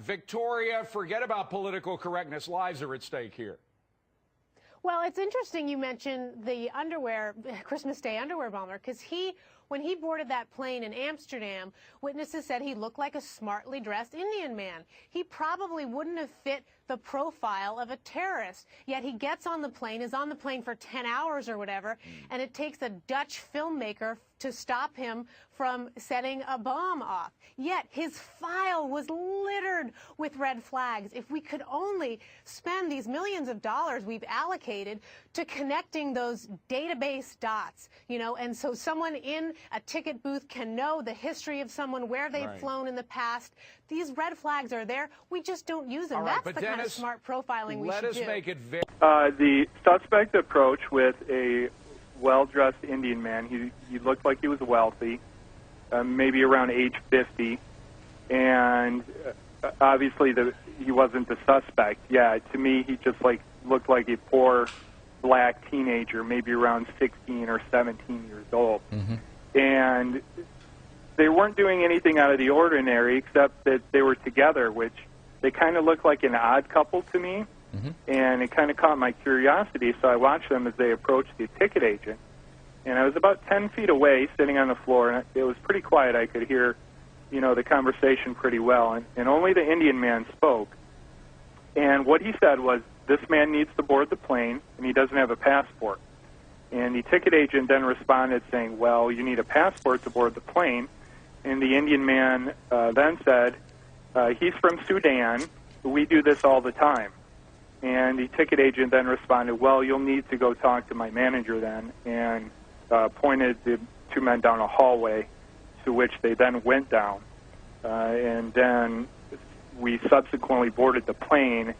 Victoria, forget about political correctness. Lives are at stake here. Well, it's interesting you mentioned the underwear, Christmas Day underwear bomber, because when he boarded that plane in Amsterdam, witnesses said he looked like a smartly dressed Indian man. He probably wouldn't have fit the profile of a terrorist, yet he gets on the plane, is on the plane for 10 hours or whatever, and it takes a Dutch filmmaker to stop him from setting a bomb off. Yet his file was littered with red flags. If we could only spend these millions of dollars we've allocated to connecting those database dots, you know, and so someone in a ticket booth can know the history of someone, where they've flown in the past. These red flags are there. We just don't use them. All right, that's the kind of smart profiling we should do. Let us make it very... The suspect approached with a well-dressed Indian man. He looked like he was wealthy, maybe around age 50, and obviously he wasn't the suspect. Yeah, to me, he just looked like a poor black teenager, maybe around 16 or 17 years old. And they weren't doing anything out of the ordinary except that they were together, which they kind of looked like an odd couple to me. And it kind of caught my curiosity, so I watched them as they approached the ticket agent. And I was about 10 feet away, sitting on the floor, and it was pretty quiet. I could hear, you know, the conversation pretty well. And only the Indian man spoke. And what he said was, this man needs to board the plane, and he doesn't have a passport. And the ticket agent then responded saying, well, you need a passport to board the plane. And the Indian man then said, he's from Sudan. We do this all the time. And the ticket agent then responded, well, you'll need to go talk to my manager then, and pointed the two men down a hallway, to which they then went down. And then we subsequently boarded the plane.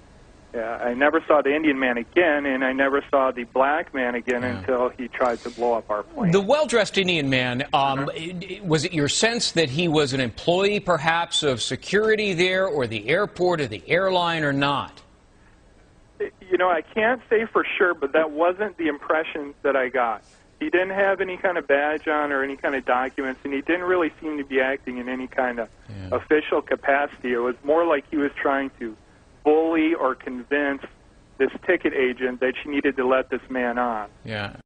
I never saw the Indian man again, and I never saw the black man again until he tried to blow up our plane. The well-dressed Indian man, was it your sense that he was an employee, perhaps, of security there, or the airport, or the airline, or not? You know, I can't say for sure, but that wasn't the impression that I got. He didn't have any kind of badge on or any kind of documents, and he didn't really seem to be acting in any kind of official capacity. It was more like he was trying to bully or convince this ticket agent that she needed to let this man on. Yeah.